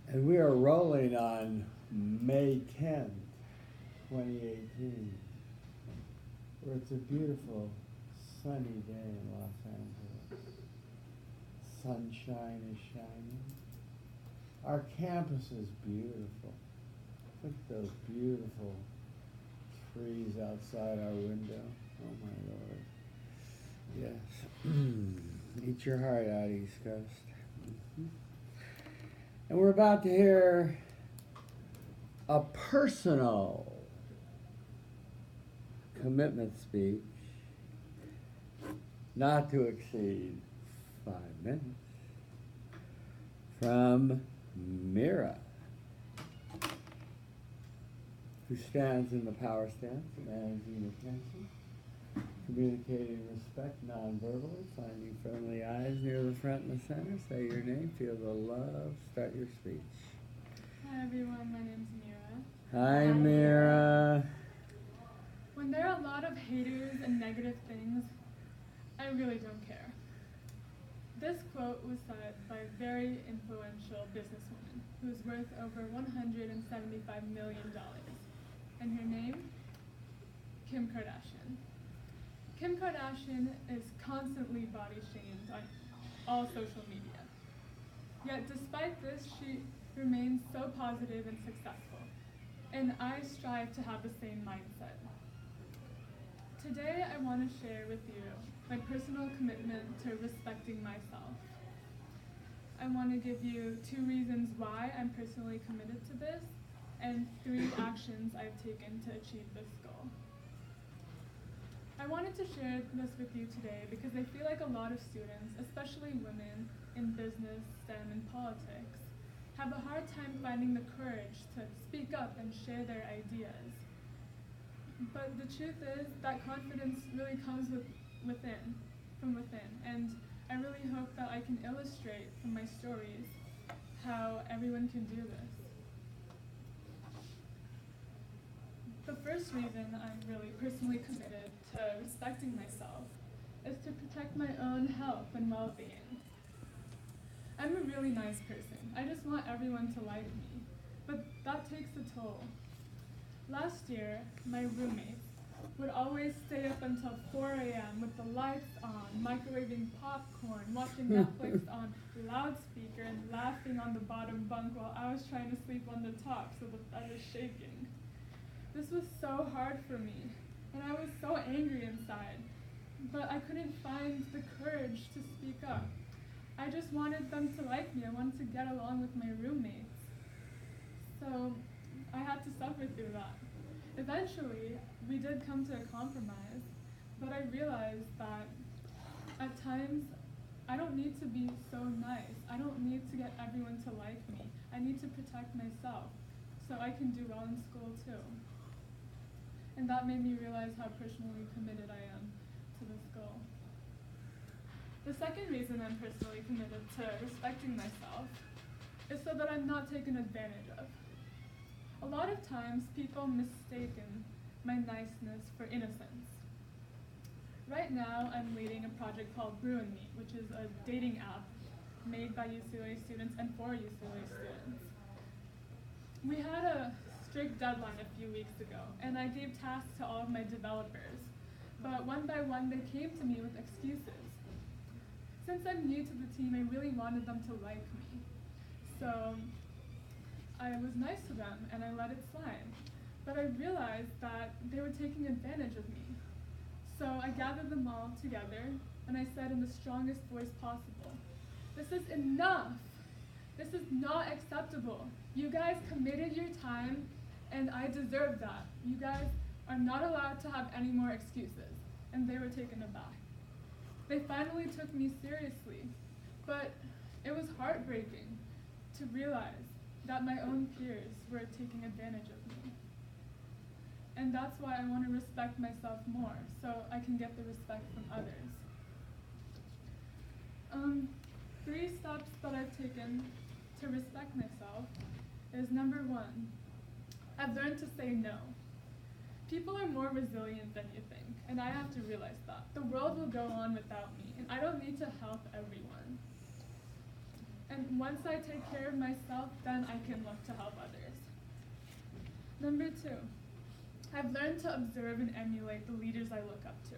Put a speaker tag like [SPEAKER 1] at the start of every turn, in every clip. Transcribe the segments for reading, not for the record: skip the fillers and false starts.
[SPEAKER 1] And we are rolling on May 10th, 2018, where it's a beautiful sunny day in Los Angeles. Sunshine is shining. Our campus is beautiful. Look at those beautiful trees outside our window. Oh my Lord. Yes. Eat your heart out, East Coast. Mhm. And we're about to hear a personal commitment speech, not to exceed 5 minutes, from Mira, who stands in the power stance, managing attention, communicating respect non-verbally, finding friendly eyes near the front and the center. Say your name, feel the love, start your speech.
[SPEAKER 2] Hi everyone, my name's Mira.
[SPEAKER 1] Hi, Mira.
[SPEAKER 2] When there are a lot of haters and negative things, I really don't care. This quote was said by a very influential businesswoman who's worth over $175 million. And her name? Kim Kardashian. Kim Kardashian is constantly body shamed on all social media. Yet despite this, she remains so positive and successful. And I strive to have the same mindset. Today I want to share with you my personal commitment to respecting myself. I want to give you 2 reasons why I'm personally committed to this and 3 actions I've taken to achieve this goal. I wanted to share this with you today because I feel like a lot of students, especially women in business, STEM, and politics, have a hard time finding the courage to speak up and share their ideas. But the truth is that confidence really comes from within, and I really hope that I can illustrate from my stories how everyone can do this. The first reason I'm really personally committed to respecting myself is to protect my own health and well-being. I'm a really nice person. I just want everyone to like me, but that takes a toll. Last year, my roommates would always stay up until 4 a.m. with the lights on, microwaving popcorn, watching Netflix on loudspeaker, and laughing on the bottom bunk while I was trying to sleep on the top so the bed was shaking. This was so hard for me, and I was so angry inside, but I couldn't find the courage to speak up. I just wanted them to like me. I wanted to get along with my roommates. So I had to suffer through that. Eventually, we did come to a compromise, but I realized that at times I don't need to be so nice. I don't need to get everyone to like me. I need to protect myself so I can do well in school too. And that made me realize how personally committed I am to this goal. The second reason I'm personally committed to respecting myself is so that I'm not taken advantage of. A lot of times people mistaken my niceness for innocence. Right now I'm leading a project called Brew and Meet, which is a dating app made by UCLA students and for UCLA students. We had a strict deadline a few weeks ago, and I gave tasks to all of my developers, but one by one they came to me with excuses. Since I'm new to the team, I really wanted them to like me. So I was nice to them and I let it slide. But I realized that they were taking advantage of me. So I gathered them all together and I said in the strongest voice possible, "This is enough. This is not acceptable. You guys committed your time and I deserve that. You guys are not allowed to have any more excuses." And they were taken aback. They finally took me seriously, but it was heartbreaking to realize that my own peers were taking advantage of me. And that's why I want to respect myself more, so I can get the respect from others. 3 steps that I've taken to respect myself is number 1, I've learned to say no. People are more resilient than you think, and I have to realize that. The world will go on without me, and I don't need to help everyone. And And once I take care of myself, then I can look to help others. Number 2, I've learned to observe and emulate the leaders I look up to.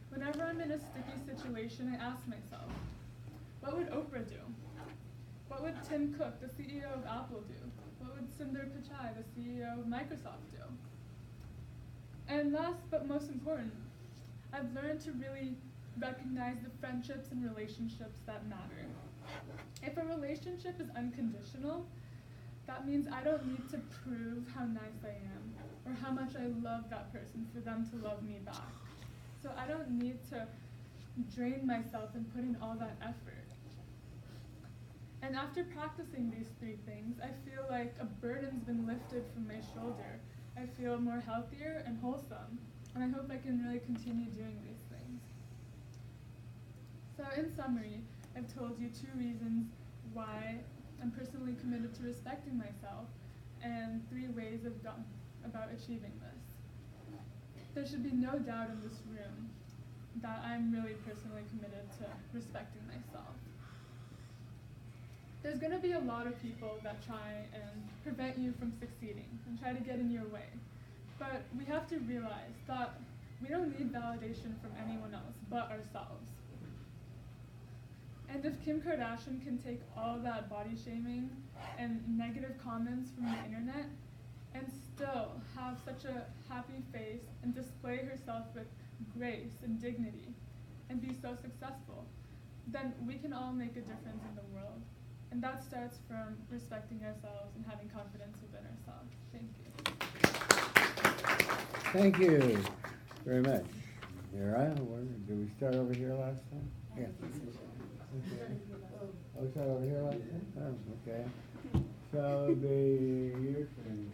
[SPEAKER 2] Whenever I'm in a sticky situation, I ask myself, what would Oprah do? What would Tim Cook, the CEO of Apple, do? What would Sundar Pichai, the CEO of Microsoft, do? And last but most important, I've learned to really recognize the friendships and relationships that matter. If a relationship is unconditional, that means I don't need to prove how nice I am or how much I love that person for them to love me back. So I don't need to drain myself and put in all that effort. And after practicing these 3 things, I feel like a burden's been lifted from my shoulder. I feel more healthier and wholesome, and I hope I can really continue doing these things. So in summary, I've told you 2 reasons why I'm personally committed to respecting myself and 3 ways about achieving this. There should be no doubt in this room that I'm really personally committed to respecting myself. There's going to be a lot of people that try and prevent you from succeeding and try to get in your way. But we have to realize that we don't need validation from anyone else but ourselves. And if Kim Kardashian can take all that body shaming and negative comments from the internet and still have such a happy face and display herself with grace and dignity and be so successful, then we can all make a difference in the world. And that starts from respecting ourselves and having confidence within ourselves. Thank you.
[SPEAKER 1] Thank you very much. Mira, did we start over here last time? Yeah. Okay. Oh, we started over here last time? Oh, okay. So it'll be your turn,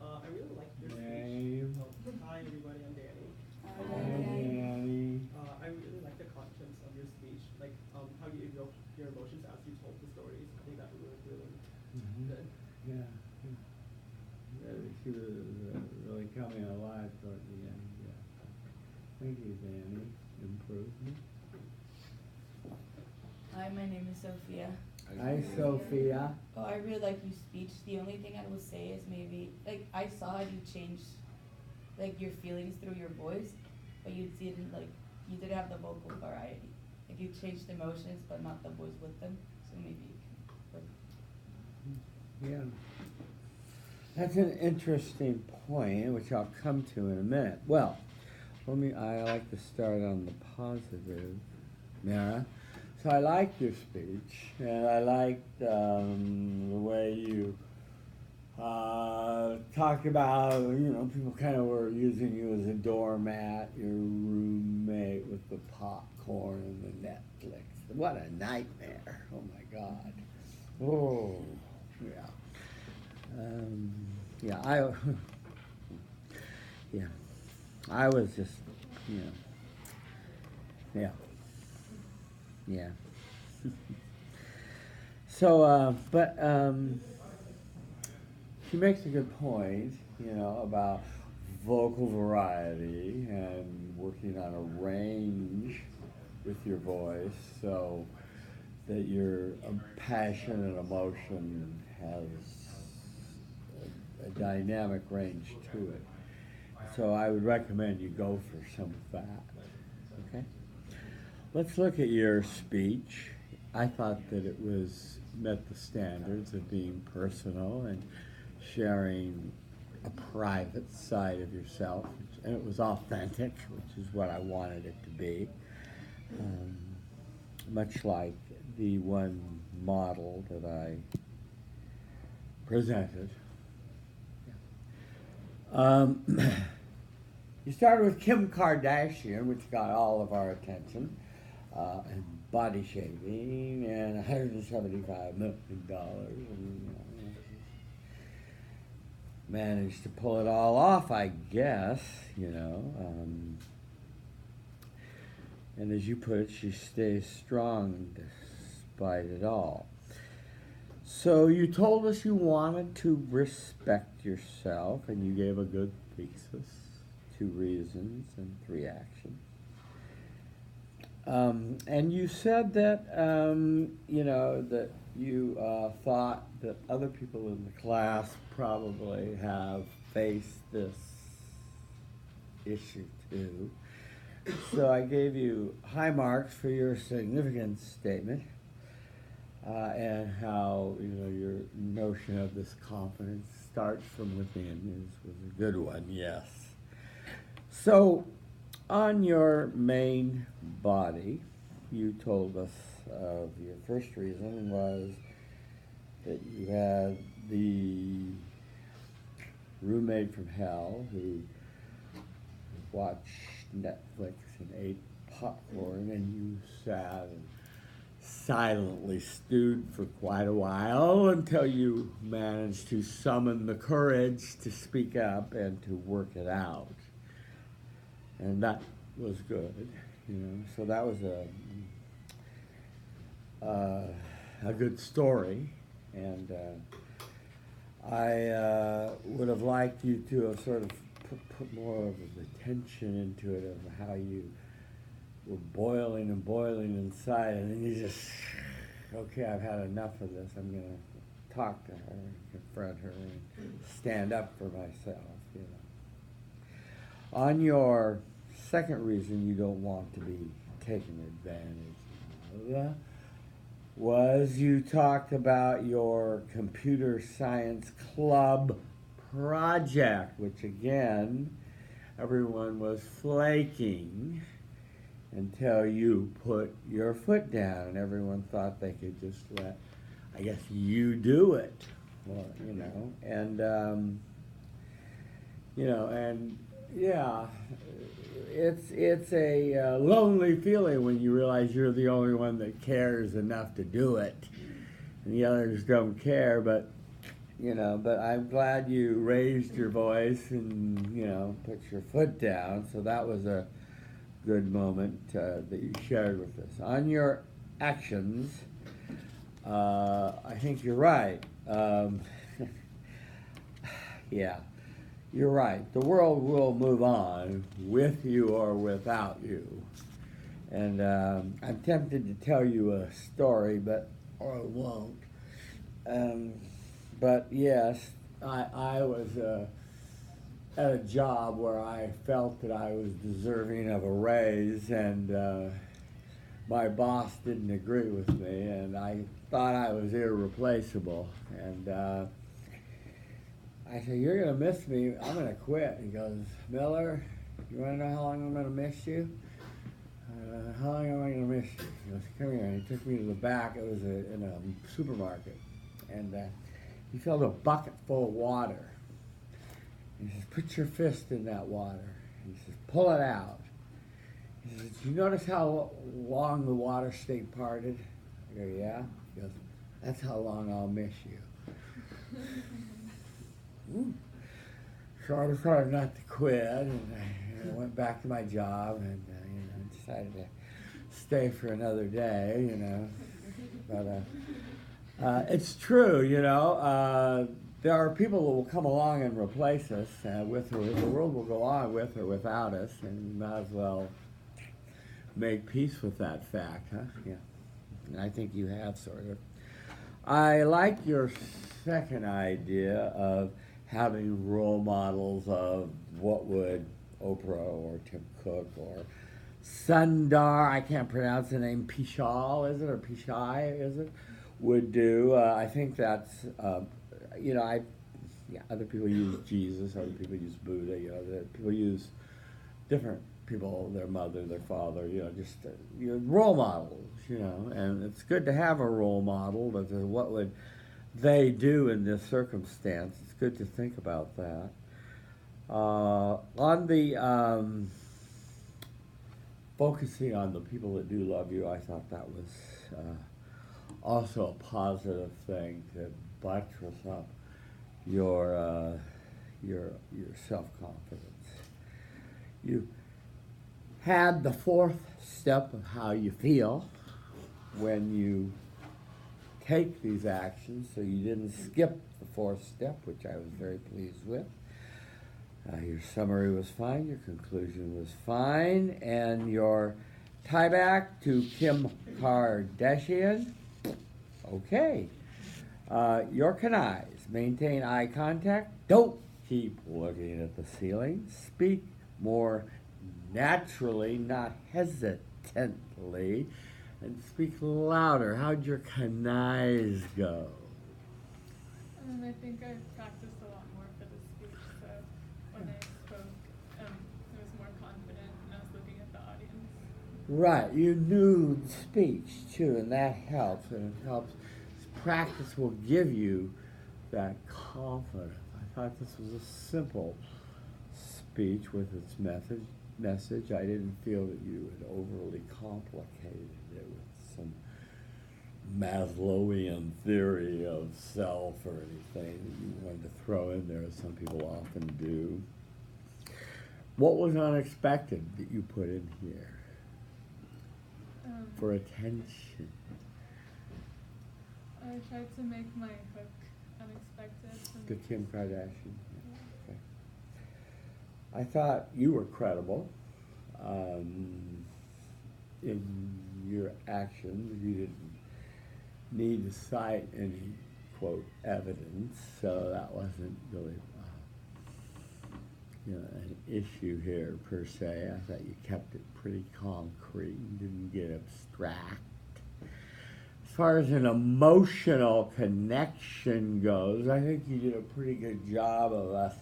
[SPEAKER 3] I really like your
[SPEAKER 1] Name.
[SPEAKER 3] speech. Hi everybody, I'm Danny.
[SPEAKER 1] Hi, Danny.
[SPEAKER 3] I really like the contents of your speech, like how you evoked your emotions as you told the stories. I think that was really good.
[SPEAKER 1] Yeah. She was really coming alive toward the end. Yeah. Thank you, Danny. Improvement.
[SPEAKER 4] Hi, my name is Sophia.
[SPEAKER 1] Hi, Sophia.
[SPEAKER 4] Oh, I really like your speech. The only thing I will say is maybe, like, I saw you change, like, your feelings through your voice, but you didn't have the vocal variety. Like, you changed emotions, but not the voice with them. So maybe you can.
[SPEAKER 1] Yeah. That's an interesting point, which I'll come to in a minute. Well, I like to start on the positive, Mara. So I liked your speech, and I liked the way you talked about, people kind of were using you as a doormat, your roommate with the popcorn and the Netflix. What a nightmare. Oh my God. Oh, yeah. I was just, yeah. So, she makes a good point, about vocal variety and working on a range with your voice so that your passion and emotion has a dynamic range to it. So I would recommend you go for some of that, okay? Let's look at your speech. I thought that it met the standards of being personal and sharing a private side of yourself, and it was authentic, which is what I wanted it to be. Much like the one model that I presented. You started with Kim Kardashian, which got all of our attention, and body shaming, and $175 million, and managed to pull it all off, I guess, and as you put it, she stays strong despite it all. So you told us you wanted to respect yourself, and you gave a good thesis, 2 reasons and 3 actions. And you said that, you know, that you thought that other people in the class probably have faced this issue too. So I gave you high marks for your significance statement, and how, you know, your notion of this confidence starts from within was a good one, yes. So on your main body, you told us of your first reason was that you had the roommate from hell who watched Netflix and ate popcorn, and you sat and silently stewed for quite a while until you managed to summon the courage to speak up and to work it out. And that was good, you know. So that was a good story, and I would have liked you to have sort of put more of the tension into it of how you were boiling and boiling inside, and then you just, okay, I've had enough of this. I'm going to talk to her and confront her and stand up for myself, you know. On your second reason you don't want to be taken advantage of was you talked about your computer science club project, which again, everyone was flaking until you put your foot down, and everyone thought they could just let, I guess, you do it, well, you know, and you know, and yeah, it's a lonely feeling when you realize you're the only one that cares enough to do it, and the others don't care. But you know, but I'm glad you raised your voice and, you know, put your foot down. So that was a good moment that you shared with us. On your actions, I think you're right. Yeah, you're right. The world will move on with you or without you. And I'm tempted to tell you a story, but or I won't. But yes, I was at a job where I felt that I was deserving of a raise, and my boss didn't agree with me, and I thought I was irreplaceable. And I said, "You're going to miss me. I'm going to quit." He goes, "Miller, you want to know how long I'm going to miss you? How long am I going to miss you?" He goes, "Come here." And he took me to the back. It was in a supermarket. And he filled a bucket full of water. He says, "Put your fist in that water." He says, "Pull it out." He says, "Do you notice how long the water stayed parted?" I go, "Yeah." He goes, "That's how long I'll miss you." Ooh. So I decided not to quit, and I went back to my job, and you know, decided to stay for another day, you know. But it's true, you know. There are people who will come along and replace us with or the world will go on with or without us, and we might as well make peace with that fact, huh? Yeah. And I think you have, sort of. I like your second idea of having role models of what would Oprah or Tim Cook or Sundar, I can't pronounce the name, Pichal, is it, or Pichai, is it, would do. I think that's, you know, other people use Jesus, other people use Buddha, you know, people use different people, their mother, their father, you know, just role models, you know, and it's good to have a role model, but what would they do in this circumstance? It's good to think about that. On the focusing on the people that do love you, I thought that was also a positive thing to buttress up your self-confidence. You had the fourth step of how you feel when you take these actions, so you didn't skip the fourth step, which I was very pleased with. Your summary was fine, your conclusion was fine, and your Tie back to Kim Kardashian. Okay. York and eyes. Maintain eye contact. Don't keep looking at the ceiling. Speak more naturally, not hesitantly. And speak louder. How'd your canais go?
[SPEAKER 2] I think I practiced a lot more for the speech, so when I spoke, I was more confident and I was looking at the audience.
[SPEAKER 1] Right, you knew speech too, and that helps, and it helps. Practice will give you that confidence. I thought this was a simple speech with its message. I didn't feel that you had overly complicated it with some Maslowian theory of self or anything that you wanted to throw in there, as some people often do. What was unexpected that you put in here for attention?
[SPEAKER 2] I tried to make my hook unexpected.
[SPEAKER 1] To Kim Kardashian. Okay. I thought you were credible in your actions. You didn't need to cite any, quote, evidence, so that wasn't really an issue here per se. I thought you kept it pretty concrete and didn't get abstract. As far as an emotional connection goes, I think you did a pretty good job of us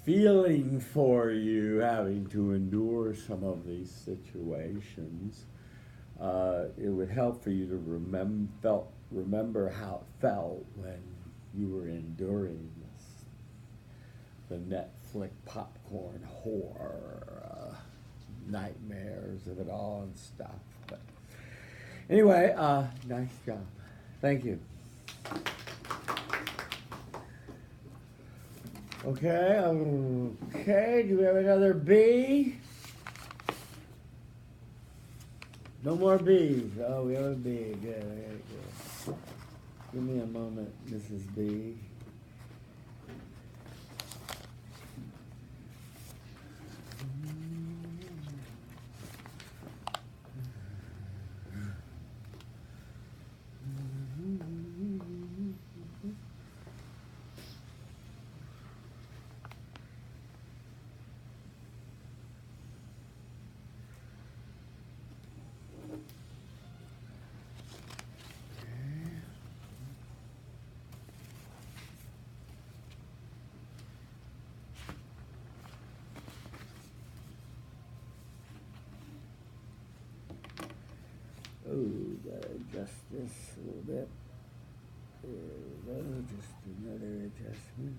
[SPEAKER 1] feeling for you having to endure some of these situations. It would help for you to remember how it felt when you were enduring this, the Netflix popcorn horror, nightmares of it all and stuff. But anyway, nice job. Thank you. Okay, do we have another B? No more B's. Oh, we have a B. Good. Give me a moment, Mrs. B. Oh, gotta adjust this a little bit. There we go, just another adjustment.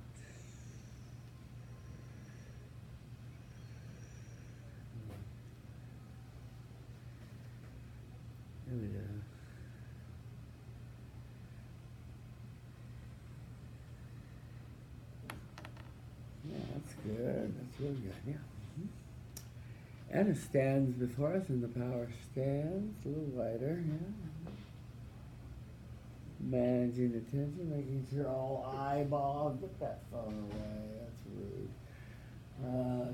[SPEAKER 1] There we go. Yeah, that's good. That's really good, yeah. And it stands before us, and the power stands a little lighter, yeah. Managing attention, making sure all eyeballs, get that phone away, that's rude.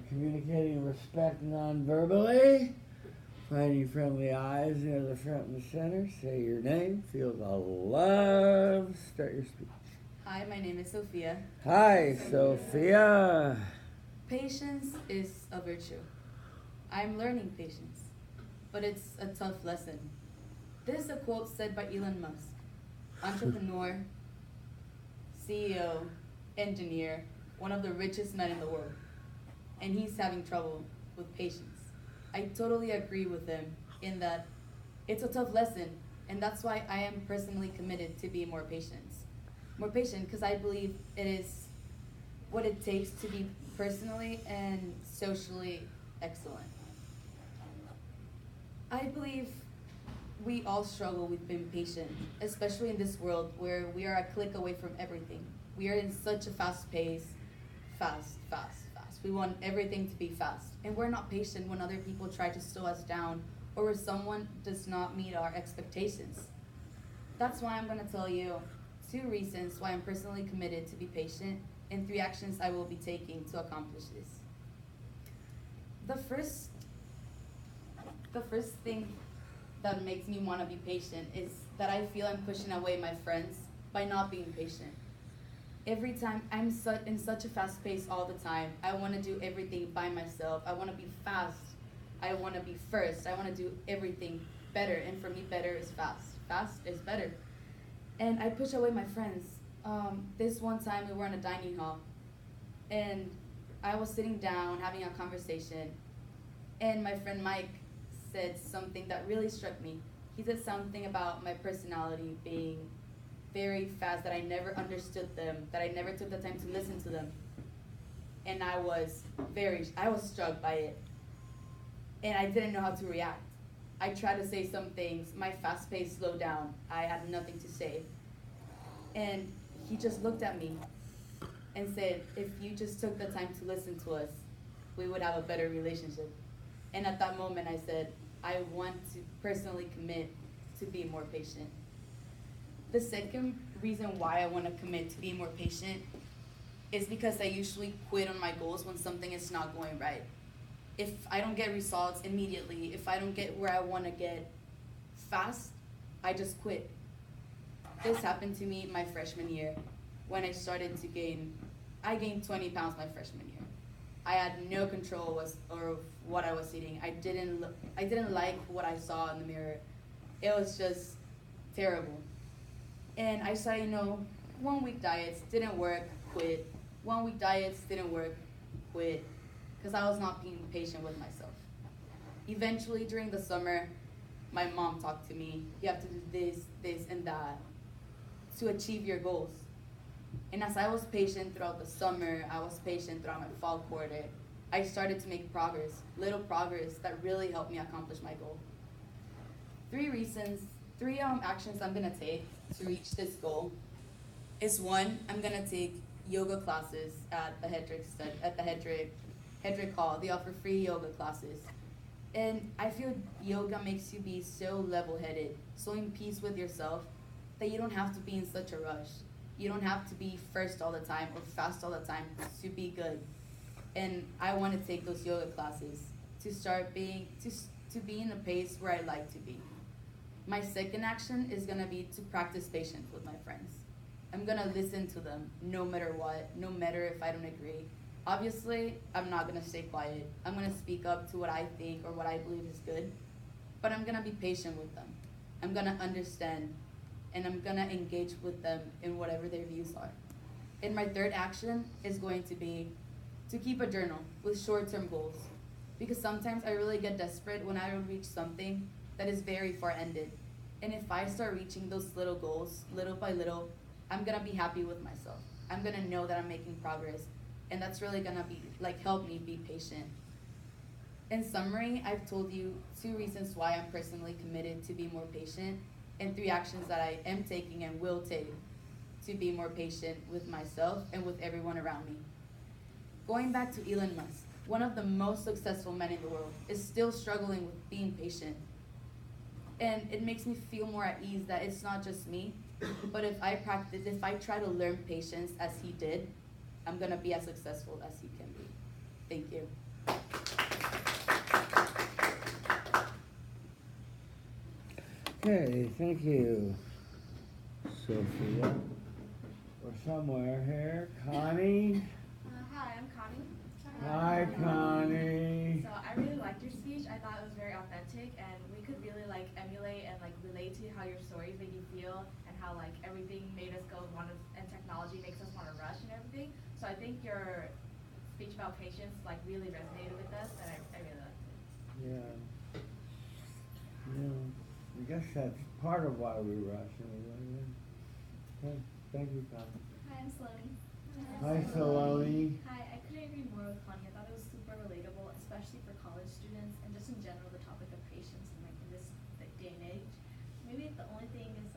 [SPEAKER 1] Communicating respect non-verbally, finding friendly eyes near the front and the center, say your name, feel the love, start your speech.
[SPEAKER 4] Hi, my name is Sophia.
[SPEAKER 1] Hi, Sophia.
[SPEAKER 4] Patience is a virtue. I'm learning patience, but it's a tough lesson. This is a quote said by Elon Musk, entrepreneur, CEO, engineer, one of the richest men in the world, and he's having trouble with patience. I totally agree with him in that it's a tough lesson, and that's why I am personally committed to be more patient because I believe it is what it takes to be personally and socially excellent. I believe we all struggle with being patient, especially in this world where we are a click away from everything. We are in such a fast pace, fast. We want everything to be fast. And we're not patient when other people try to slow us down or when someone does not meet our expectations. That's why I'm going to tell you 2 reasons why I'm personally committed to be patient and 3 actions I will be taking to accomplish this. The the first thing that makes me want to be patient is that I feel I'm pushing away my friends by not being patient. Every time I'm in such a fast pace all the time. I want to do everything by myself. I want to be fast. I want to be first. I want to do everything better. And for me, better is fast. Fast is better. And I push away my friends. This one time we were in a dining hall, and I was sitting down having a conversation, and my friend Mike said something that really struck me. He said something about my personality being very fast, that I never understood them, that I never took the time to listen to them. And I was struck by it. And I didn't know how to react. I tried to say some things, my fast pace slowed down. I had nothing to say. And he just looked at me and said, if you just took the time to listen to us, we would have a better relationship. And at that moment I said, I want to personally commit to be more patient. The second reason why I want to commit to being more patient is because I usually quit on my goals when something is not going right. If I don't get results immediately, if I don't get where I want to get fast, I just quit. This happened to me my freshman year when I started to I gained 20 pounds my freshman year. I had no control over what I was eating. I didn't like what I saw in the mirror. It was just terrible. And I saw, 1 week diets didn't work, quit. 1 week diets didn't work, quit. Because I was not being patient with myself. Eventually, during the summer, my mom talked to me. You have to do this, this, and that to achieve your goals. And as I was patient throughout the summer, I was patient throughout my fall quarter, I started to make progress, little progress that really helped me accomplish my goal. 3 actions I'm gonna take to reach this goal is 1, I'm gonna take yoga classes at the Hedrick Hall. They offer free yoga classes. And I feel yoga makes you be so level-headed, so in peace with yourself, that you don't have to be in such a rush. You don't have to be first all the time or fast all the time to be good. And I want to take those yoga classes to start to be in a pace where I like to be. My second action is gonna be to practice patience with my friends. I'm gonna listen to them no matter what, no matter if I don't agree. Obviously, I'm not gonna stay quiet. I'm gonna speak up to what I think or what I believe is good, but I'm gonna be patient with them. I'm gonna understand, and I'm gonna engage with them in whatever their views are. And my third action is going to be to keep a journal with short-term goals, because sometimes I really get desperate when I don't reach something that is very far-ended. And if I start reaching those little goals, little by little, I'm gonna be happy with myself. I'm gonna know that I'm making progress, and that's really gonna be help me be patient. In summary, I've told you 2 reasons why I'm personally committed to be more patient, and 3 actions that I am taking and will take to be more patient with myself and with everyone around me. Going back to Elon Musk, one of the most successful men in the world is still struggling with being patient. And it makes me feel more at ease that it's not just me, but if I try to learn patience as he did, I'm gonna be as successful as he can be. Thank you.
[SPEAKER 1] Okay, thank you, Sophia. Or somewhere here, Connie.
[SPEAKER 5] Hi, I'm Connie.
[SPEAKER 1] Hi, Connie.
[SPEAKER 5] So I really liked your speech. I thought it was very authentic, and we could really emulate and relate to how your stories made you feel, and how everything made us go and technology makes us want to rush and everything. So I think your speech about patience really resonated with us, and I really liked it.
[SPEAKER 1] Yeah. I guess that's part of why we rush anyway. Okay, thank you, Connie.
[SPEAKER 6] Hi, I'm Saloni.
[SPEAKER 1] Hi, Saloni.
[SPEAKER 6] Hi, I couldn't agree more with Connie. I thought it was super relatable, especially for college students, and just in general, the topic of patience in in this day and age. Maybe the only thing is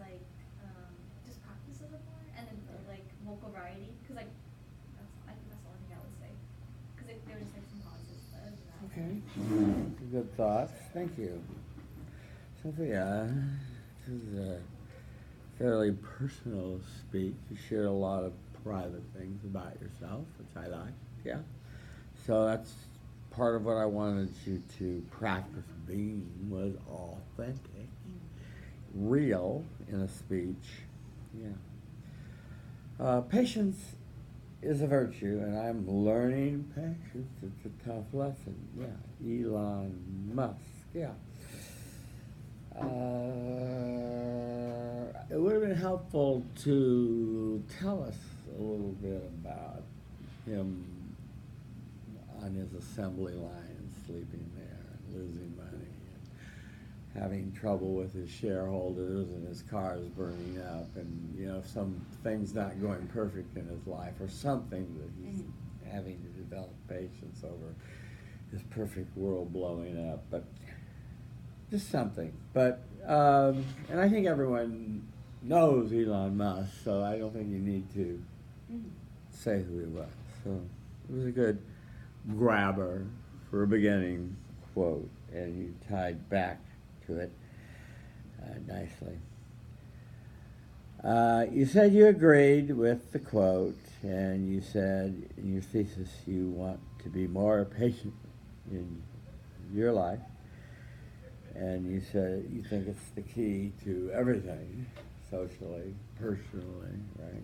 [SPEAKER 6] just practice a little more, and then vocal variety, because I think that's the only thing I would say, because there were just some pauses. But other than that,
[SPEAKER 1] Okay, good thoughts. Thank you. Sophia, this is a fairly personal speech. You shared a lot of private things about yourself, which I like. Yeah. So that's part of what I wanted you to practice being was authentic, real in a speech. Yeah. Patience is a virtue, and I'm learning patience. It's a tough lesson. Yeah. Elon Musk. Yeah. It would have been helpful to tell us a little bit about him on his assembly line, sleeping there and losing money and having trouble with his shareholders and his cars burning up and, you know, some things not going perfect in his life or something that he's having to develop patience over his perfect world blowing up. But just something. But, and I think everyone knows Elon Musk, so I don't think you need to say who he was. So it was a good grabber for a beginning quote, and you tied back to it nicely. You said you agreed with the quote, and you said in your thesis you want to be more patient in your life. And you said you think it's the key to everything, socially, personally, right?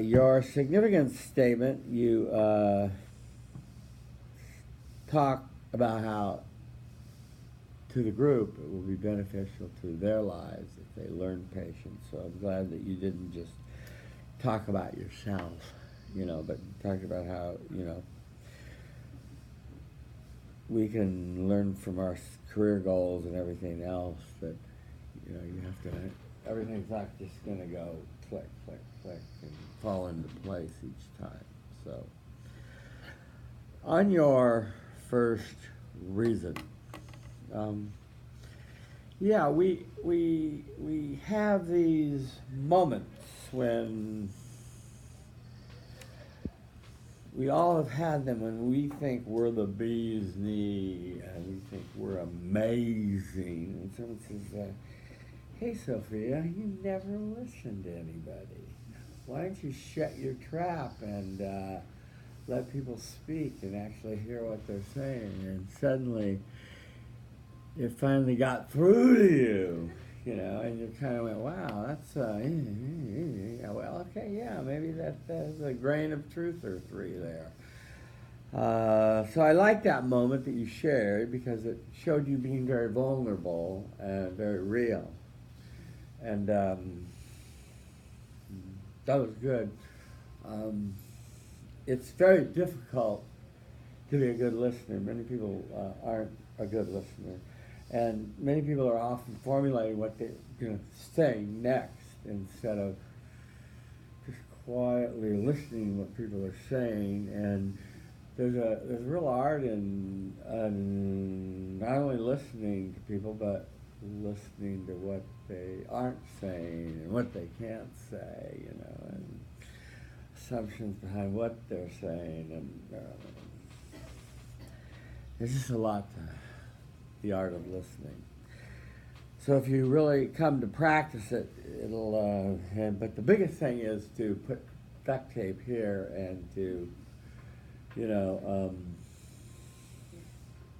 [SPEAKER 1] Your significance statement, you talk about how to the group it will be beneficial to their lives if they learn patience. So I'm glad that you didn't just talk about yourself, you know, but talk about how, you know, we can learn from our career goals and everything else that, you know, you have to, everything's not just going to go click, click, click and fall into place each time. So, on your first reason, yeah, we have these moments when we all have had them when we think we're the bee's knee and we think we're amazing. And someone says, hey, Sophia, you never listen to anybody. Why don't you shut your trap and let people speak and actually hear what they're saying? And suddenly, it finally got through to you, you know, and you kind of went, wow, that's, yeah, well, okay, yeah, maybe there's a grain of truth or three there. So I like that moment that you shared because it showed you being very vulnerable and very real. And that was good. It's very difficult to be a good listener. Many people aren't a good listener. And many people are often formulating what they're going to say next instead of just quietly listening to what people are saying. And there's a real art in not only listening to people, but listening to what they aren't saying and what they can't say, you know, and assumptions behind what they're saying. And there's just a lot to the art of listening. So if you really come to practice it, it'll, but the biggest thing is to put duct tape here and to, you know,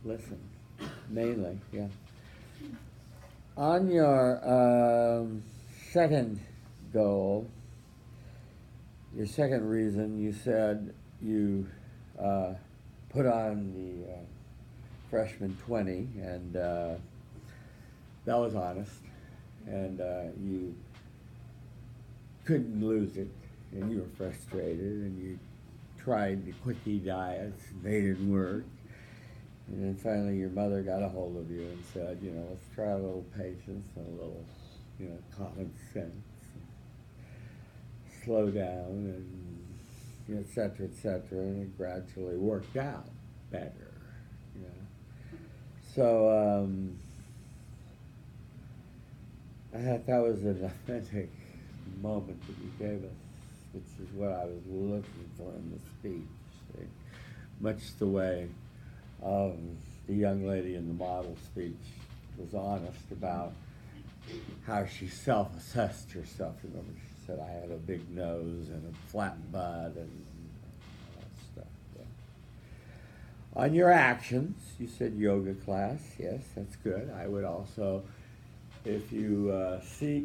[SPEAKER 1] listen, mainly, yeah. On your second goal, your second reason, you said you put on the freshman 20, and that was honest, and you couldn't lose it, and you were frustrated, and you tried the quickie diets, and they didn't work, and then finally your mother got a hold of you and said, you know, let's try a little patience and a little, you know, common sense, and slow down, and you know, et cetera, and it gradually worked out better. So I thought that was an authentic moment that you gave us, which is what I was looking for in the speech. Much the way the young lady in the model speech was honest about how she self-assessed herself. Remember, she said, I had a big nose and a flat butt and all that stuff. Yeah. On your actions, you said yoga class. Yes, that's good. I would also, if you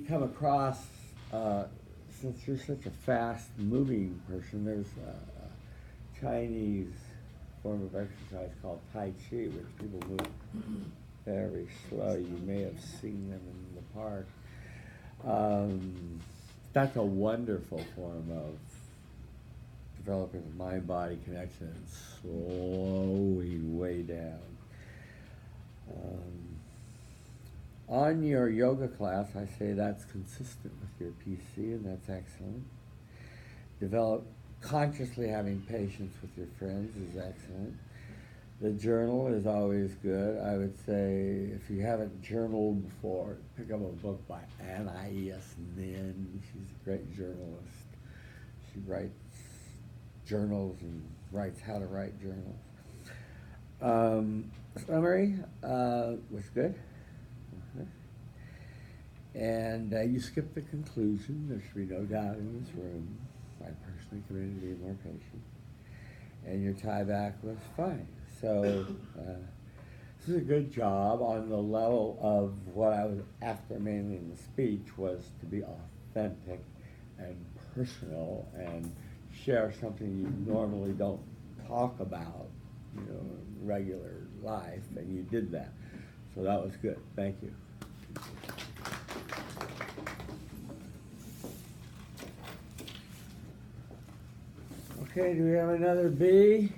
[SPEAKER 1] come across, since you're such a fast-moving person, there's a Chinese form of exercise called Tai Chi, which people move very slow. You may have seen them in the park. That's a wonderful form of developing the mind-body connection and slowing way down. On your yoga class, I say that's consistent with your PC, and that's excellent. Consciously having patience with your friends is excellent. The journal is always good. I would say if you haven't journaled before, pick up a book by Anais Nin. She's a great journalist. She writes journals and writes how to write journals. Summary was good. And you skipped the conclusion. There should be no doubt in this room. I personally committed to be more patient. And your tie back was fine. So this is a good job on the level of what I was after mainly in the speech was to be authentic and personal and share something you normally don't talk about, in regular life, and you did that. So that was good. Thank you. Okay, do we have another B?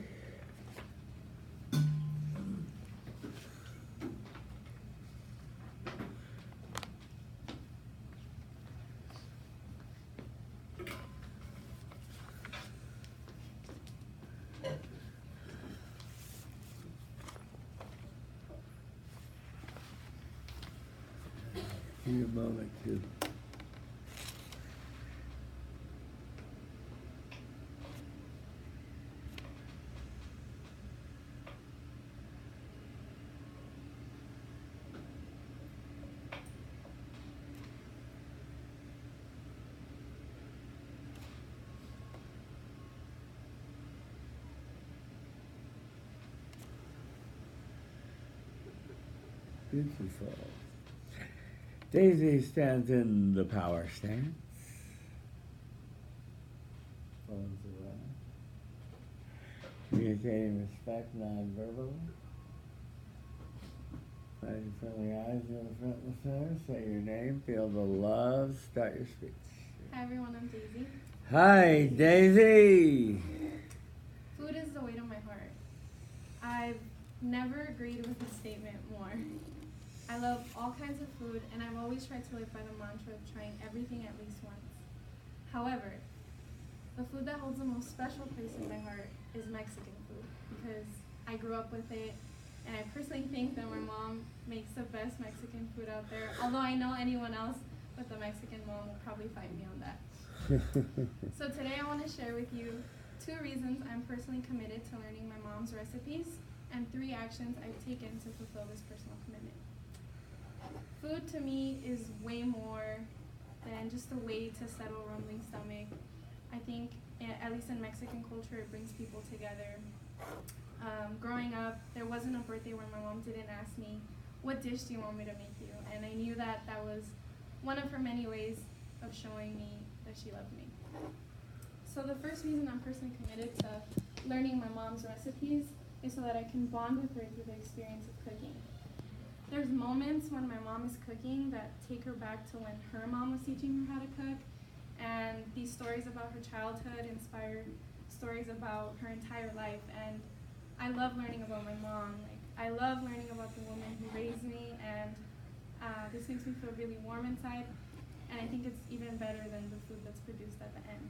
[SPEAKER 1] Give me a moment to. Beautiful. Daisy stands in the power stance. Phones around. Communicating respect non-verbally. Finding friendly eyes near the front and the center. Say your name. Feel the love. Start your speech.
[SPEAKER 7] Hi everyone, I'm Daisy.
[SPEAKER 1] Hi, Daisy.
[SPEAKER 7] Food is the weight of my heart. I've never agreed with this statement more. I love all kinds of food, and I've always tried to live by the mantra of trying everything at least once. However, the food that holds the most special place in my heart is Mexican food, because I grew up with it, and I personally think that my mom makes the best Mexican food out there, although I know anyone else with a Mexican mom will probably fight me on that. So today I want to share with you 2 reasons I'm personally committed to learning my mom's recipes, and 3 actions I've taken to fulfill this personal commitment. Food to me is way more than just a way to settle a rumbling stomach. I think, at least in Mexican culture, it brings people together. Growing up, there wasn't a birthday where my mom didn't ask me, what dish do you want me to make you? And I knew that that was one of her many ways of showing me that she loved me. So the first reason I'm personally committed to learning my mom's recipes is so that I can bond with her through the experience of cooking. There's moments when my mom is cooking that take her back to when her mom was teaching her how to cook, and these stories about her childhood inspired stories about her entire life. And I love learning about my mom. I love learning about the woman who raised me, and this makes me feel really warm inside, and I think it's even better than the food that's produced at the end.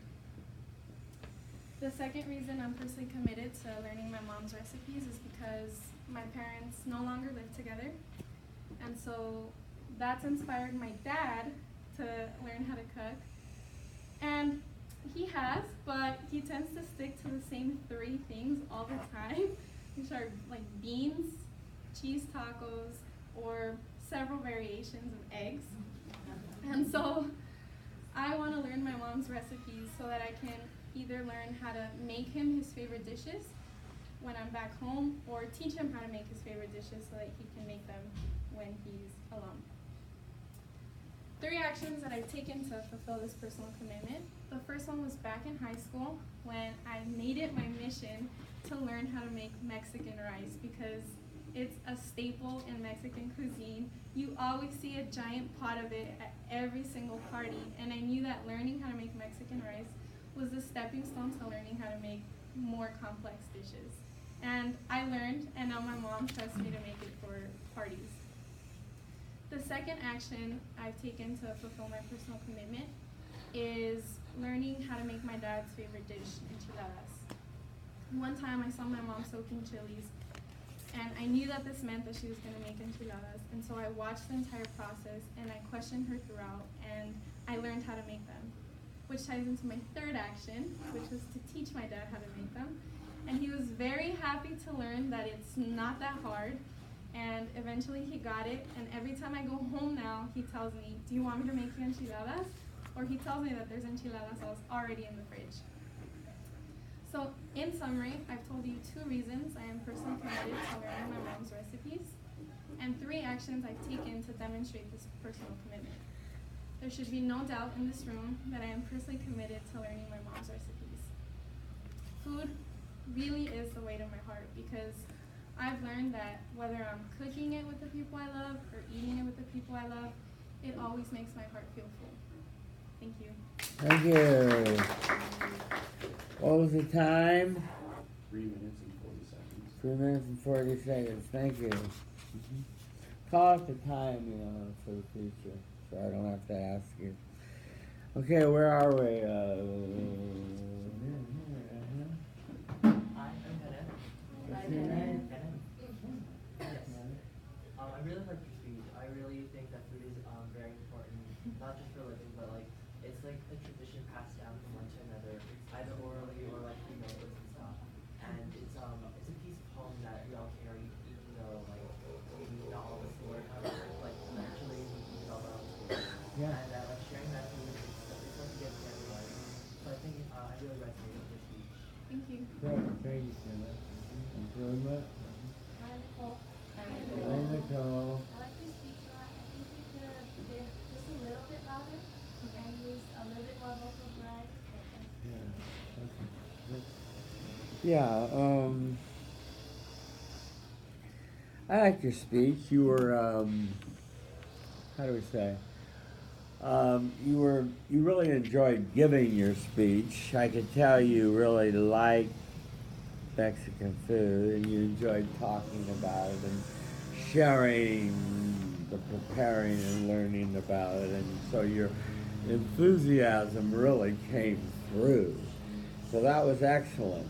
[SPEAKER 7] The second reason I'm personally committed to learning my mom's recipes is because my parents no longer live together. And so that's inspired my dad to learn how to cook. And he has, but he tends to stick to the same 3 things all the time, which are like beans, cheese tacos, or several variations of eggs. And so I want to learn my mom's recipes so that I can either learn how to make him his favorite dishes, when I'm back home, or teach him how to make his favorite dishes so that he can make them when he's alone. 3 actions that I've taken to fulfill this personal commitment. The first one was back in high school when I made it my mission to learn how to make Mexican rice because it's a staple in Mexican cuisine. You always see a giant pot of it at every single party, and I knew that learning how to make Mexican rice was the stepping stone to learning how to make more complex dishes. And I learned, and now my mom trusts me to make it for parties. The second action I've taken to fulfill my personal commitment is learning how to make my dad's favorite dish, enchiladas. One time I saw my mom soaking chilies, and I knew that this meant that she was going to make enchiladas, and so I watched the entire process, and I questioned her throughout, and I learned how to make them. Which ties into my third action, which was to teach my dad how to make them. And he was very happy to learn that it's not that hard. And eventually he got it. And every time I go home now, he tells me, do you want me to make you enchiladas? Or he tells me that there's enchilada sauce already in the fridge. So in summary, I've told you 2 reasons I am personally committed to learning my mom's recipes, and 3 actions I've taken to demonstrate this personal commitment. There should be no doubt in this room that I am personally committed to learning my mom's recipes. Food really is the weight of my heart because I've learned that whether I'm cooking it with the people I love or eating it with the people I love, it always makes my heart feel full. Thank you.
[SPEAKER 1] Thank you. What was the time?
[SPEAKER 8] 3 minutes and 40 seconds.
[SPEAKER 1] 3 minutes and 40 seconds. Thank you. Call it the time, for the future, so I don't have to ask you. Okay, where are we?
[SPEAKER 9] Hi, I'm Kenneth.
[SPEAKER 1] What's your name?
[SPEAKER 9] Yes. I really like your speech. I really think that food is very important, not just for living, but like it's like a tradition passed down from one to another, either orally or like through notebooks and stuff. And it's a piece of home that we all carry, even though like maybe not all of us learn how to cook, like eventually we can develop our own skills.
[SPEAKER 1] Yeah.
[SPEAKER 9] And like sharing that food, it's like a gift to everyone. So I think I really resonate with your speech.
[SPEAKER 7] Thank you.
[SPEAKER 1] Great, thank you, Sarah. Improvement.
[SPEAKER 6] Hi, Nicole.
[SPEAKER 1] Hi, Nicole.
[SPEAKER 6] I like your speech a lot. I think you could have been just a little bit louder and use a little bit more vocal fry.
[SPEAKER 1] Yeah, I like your speech. You were, how do we say? You really enjoyed giving your speech. I could tell you really liked Mexican food, and you enjoyed talking about it and sharing the preparing and learning about it, and so your enthusiasm really came through. So that was excellent.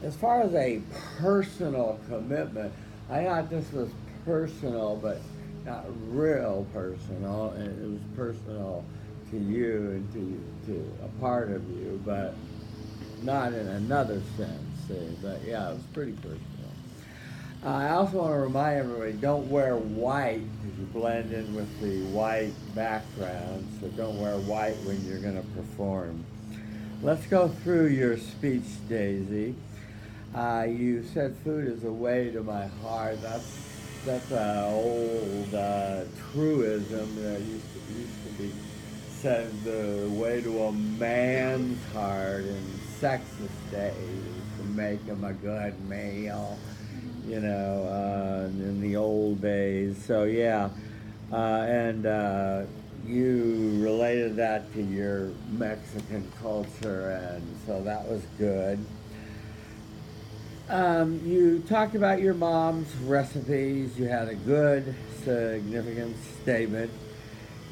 [SPEAKER 1] As far as a personal commitment, I thought this was personal, but not real personal, and it was personal to you and to a part of you, but not in another sense. See? But yeah, it was pretty personal. I also want to remind everybody, don't wear white because you blend in with the white background, so don't wear white when you're going to perform. Let's go through your speech, Daisy. You said food is a way to my heart. That's an old truism that used to be said, the way to a man's heart in sexist days to make him a good meal, in the old days. So yeah, and you related that to your Mexican culture, and so that was good. You talked about your mom's recipes. You had a good, significant statement.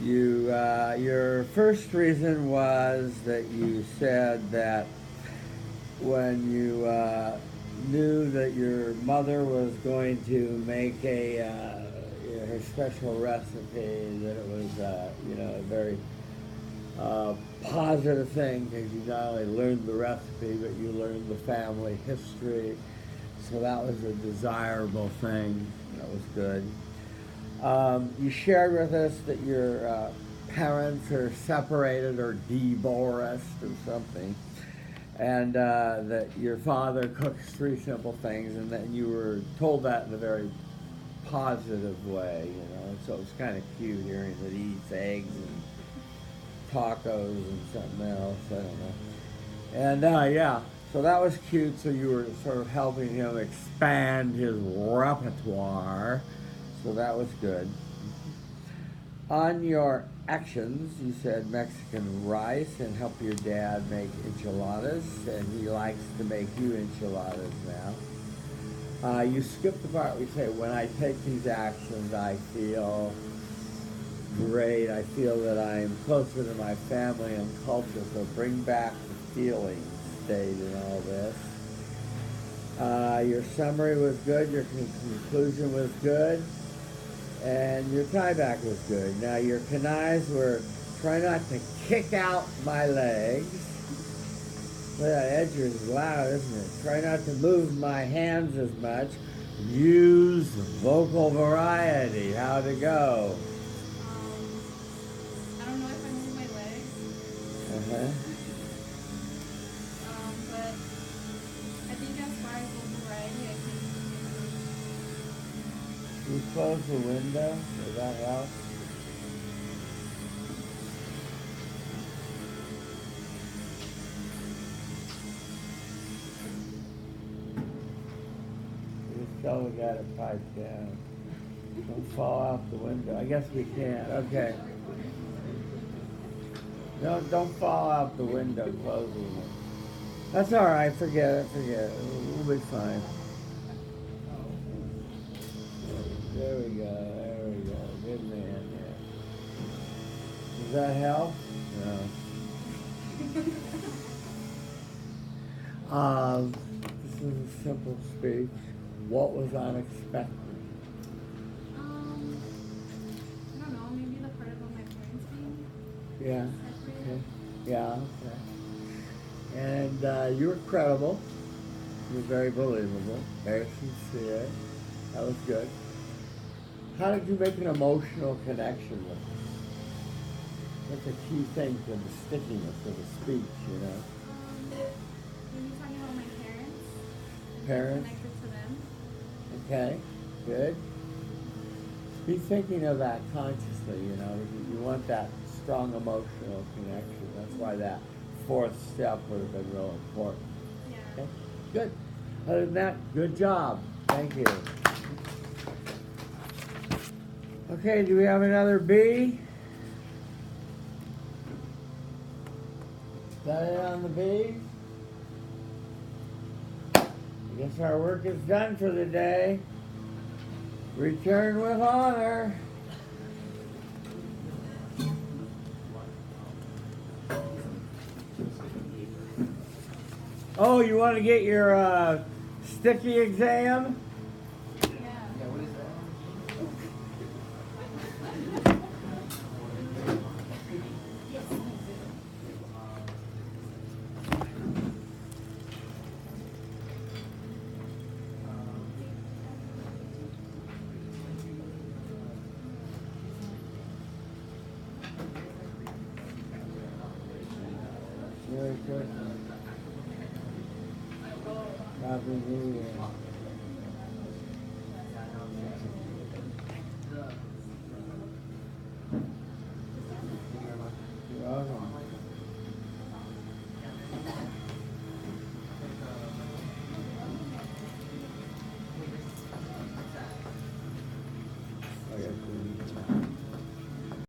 [SPEAKER 1] Your first reason was that you said that when you knew that your mother was going to make her special recipe, that it was a very positive thing, because you not only learned the recipe, but you learned the family history. So that was a desirable thing. That was good. You shared with us that your parents are separated or divorced or something. and that your father cooks 3 simple things, and then you were told that in a very positive way, you know. So it's kind of cute hearing that he eats eggs and tacos and something else. I don't know. And yeah, so that was cute. So you were sort of helping him expand his repertoire. So that was good. On your actions, you said Mexican rice and help your dad make enchiladas, and he likes to make you enchiladas now. You skipped the part where you say, when I take these actions, I feel great. I feel that I'm closer to my family and culture, so bring back the feeling state in all this. Your summary was good, your conclusion was good, and your tieback was good. Now your canais were, try not to kick out my legs. Well, that edge is loud, isn't it? Try not to move my hands as much. Use vocal variety. How to go?
[SPEAKER 7] I don't know if I move my legs,
[SPEAKER 1] Uh-huh.
[SPEAKER 7] but I think as far as vocal variety, I think
[SPEAKER 1] You close the window. Does that help? Just tell the guy to pipe down. Don't fall out the window. I guess we can't. Okay. No, don't fall out the window closing it. That's all right. Forget it. Forget it. We'll be fine. There we go. There we go. Good man. Yeah. Does that help? No. This is a simple speech. What was unexpected?
[SPEAKER 7] I don't know, maybe the part about my parents being
[SPEAKER 1] Yeah.
[SPEAKER 7] separated.
[SPEAKER 1] Okay. Yeah. Okay. And you were credible. You were very believable. Very sincere. That was good. How did you make an emotional connection with them? That's a key thing to the stickiness of the speech, you know.
[SPEAKER 7] Maybe talking about my parents. And
[SPEAKER 1] Parents?
[SPEAKER 7] being connected to them.
[SPEAKER 1] Okay, good. Be thinking of that consciously, you know. You want that strong emotional connection. That's why that 4th step would have been real important.
[SPEAKER 7] Yeah.
[SPEAKER 1] Okay, good. Other than that, good job. Thank you. Okay, do we have another B? Is that it on the B? I guess our work is done for the day. Return with honor. Oh, you want to get your sticky exam? Merry Christmas. Happy New Year. You're welcome. I got you.